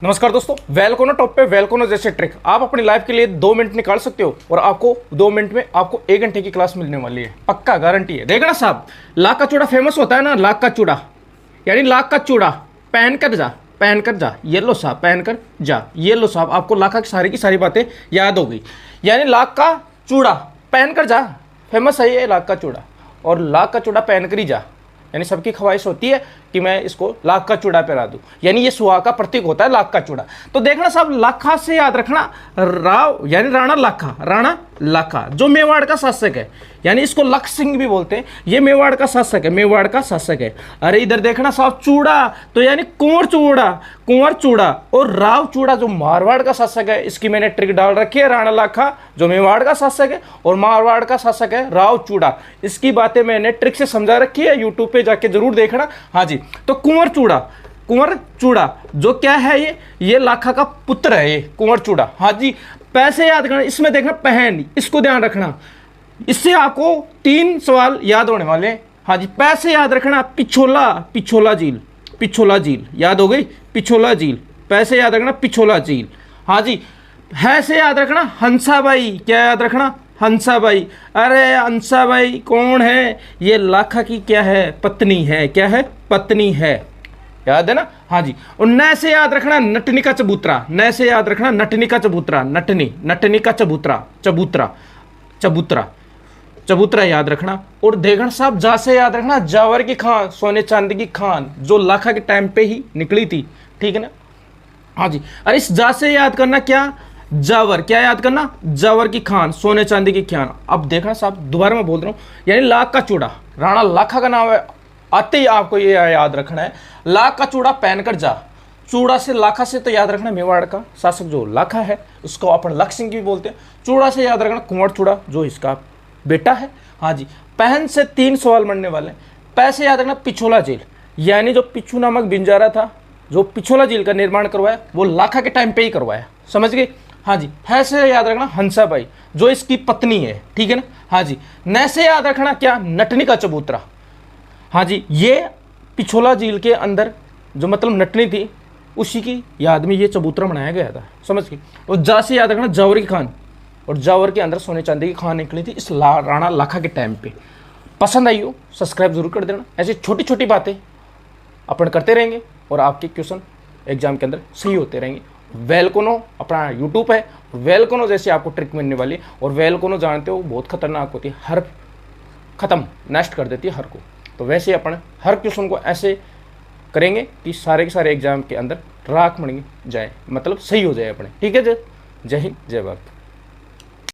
नमस्कार दोस्तों, वेलकोनो टॉप पे वेलकोनो जैसे ट्रिक आप अपनी लाइफ के लिए 2 मिनट निकाल सकते हो और आपको 2 मिनट में आपको 1 घंटे की क्लास मिलने वाली है। पक्का गारंटी है। देखना साहब, लाख का चूड़ा फेमस होता है ना, लाख का चूड़ा यानी लाख का चूड़ा पहन कर जा ये लो साहब, पहन कर जा ये लो साहब, आपको लाख की सारी बातें याद होगी। यानी लाख का चूड़ा पहन कर जा, फेमस है ये लाख का चूड़ा। और लाख का चूड़ा पहन कर ही जा, यानी सबकी ख्वाहिश होती है कि मैं इसको लाख का चूड़ा पहना दूं, यानी ये सुहाग का प्रतीक होता है लाख का चूड़ा। तो देखना साहब, लाखा से याद रखना, राव यानी राणा लाखा जो मेवाड़ का शासक है, यानी इसको लख सिंह भी बोलते हैं। ये मेवाड़ का शासक है। अरे इधर देखना साहब, चूड़ा तो यानी कुंवर चूड़ा और राव चूड़ा जो मारवाड़ का शासक है। इसकी मैंने ट्रिक डाल रखी है। राणा लाखा जो मेवाड़ का शासक है और मारवाड़ का शासक है राव चूड़ा। इसकी बातें मैंने ट्रिक से समझा रखी है, यूट्यूब पे जाके जरूर देखना। हाँ जी, तो कुंवर चूड़ा जो क्या है, ये लाखा का पुत्र है, ये कुंवर चूड़ा। हाँ जी, पैसे याद करना, इसमें देखना पहन, इसको ध्यान रखना। इससे आपको 3 सवाल याद होने वाले हैं। हाँ जी, पैसे याद रखना, पिछोला झील याद हो गई, पिछोला झील। पैसे याद रखना, पिछोला झील। हाँ जी, है से याद रखना, हंसाबाई। क्या याद रखना, हंसाबाई। अरे हंसाबाई कौन है, ये लाखा की क्या है, पत्नी है। क्या है, पत्नी है, याद है ना। हाँ जी, और न से याद रखना, नटनी का चबूतरा। न से याद रखना, नटनी का चबूतरा, नटनी का चबूतरा याद रखना। और देखना साहब, जा से याद रखना, जावर की खान, सोने चांदी की खान, जो लाखा के टाइम पे ही निकली थी, ठीक है ना। हाँ जी, अरे इस जा से याद करना क्या, जावर। क्या याद करना, जावर की खान, सोने चांदी की खान। अब देखना साहब, दोबारा मैं बोल रहा हूँ, यानी लाख का चूड़ा, राणा लाखा का नाम है, आते ही आपको ये याद रखना है, लाख का चूड़ा पहन कर जा। चूड़ा से लाखा से तो याद रखना, मेवाड़ का शासक जो लाखा है उसको अपन लख सिंह भी बोलते हैं। चूड़ा से याद रखना, कुंवर चूड़ा जो इसका बेटा है। हाँ जी, पहन से 3 सवाल बनने वाले। पैसे याद रखना, पिछोला झील, यानी जो पिछू नामक बिंजारा था, जो पिछोला झील का निर्माण करवाया, वो लाखा के टाइम पे ही करवाया, समझ गए। हाँ जी, है से याद रखना, हंसाबाई जो इसकी पत्नी है, ठीक है ना। हाँ जी, न से याद रखना क्या, नटनी का चबूतरा। हाँ जी, ये पिछोला झील के अंदर जो मतलब नटनी थी, उसी की याद में ये चबूतरा बनाया गया था, समझ गए। और जा से याद रखना, जावर की खान, और जावर के अंदर सोने चांदी की खान निकली थी इस राणा लाखा के टाइम पे। पसंद आई हो सब्सक्राइब जरूर कर देना। ऐसी छोटी छोटी बातें अपन करते रहेंगे और आपके क्वेश्चन एग्जाम के अंदर सही होते रहेंगे। वेलकोनो अपना यूट्यूब है, वेलकोनो जैसे आपको ट्रिक मिलने वाली है। और वेलकोनो जानते हो बहुत खतरनाक होती है, हर खत्म नष्ट कर देती है हर को। तो वैसे अपन हर क्वेश्चन को ऐसे करेंगे कि सारे के सारे एग्जाम के अंदर राख बन जाए, मतलब सही हो जाए अपने, ठीक है। जय हिंद, जय भारत।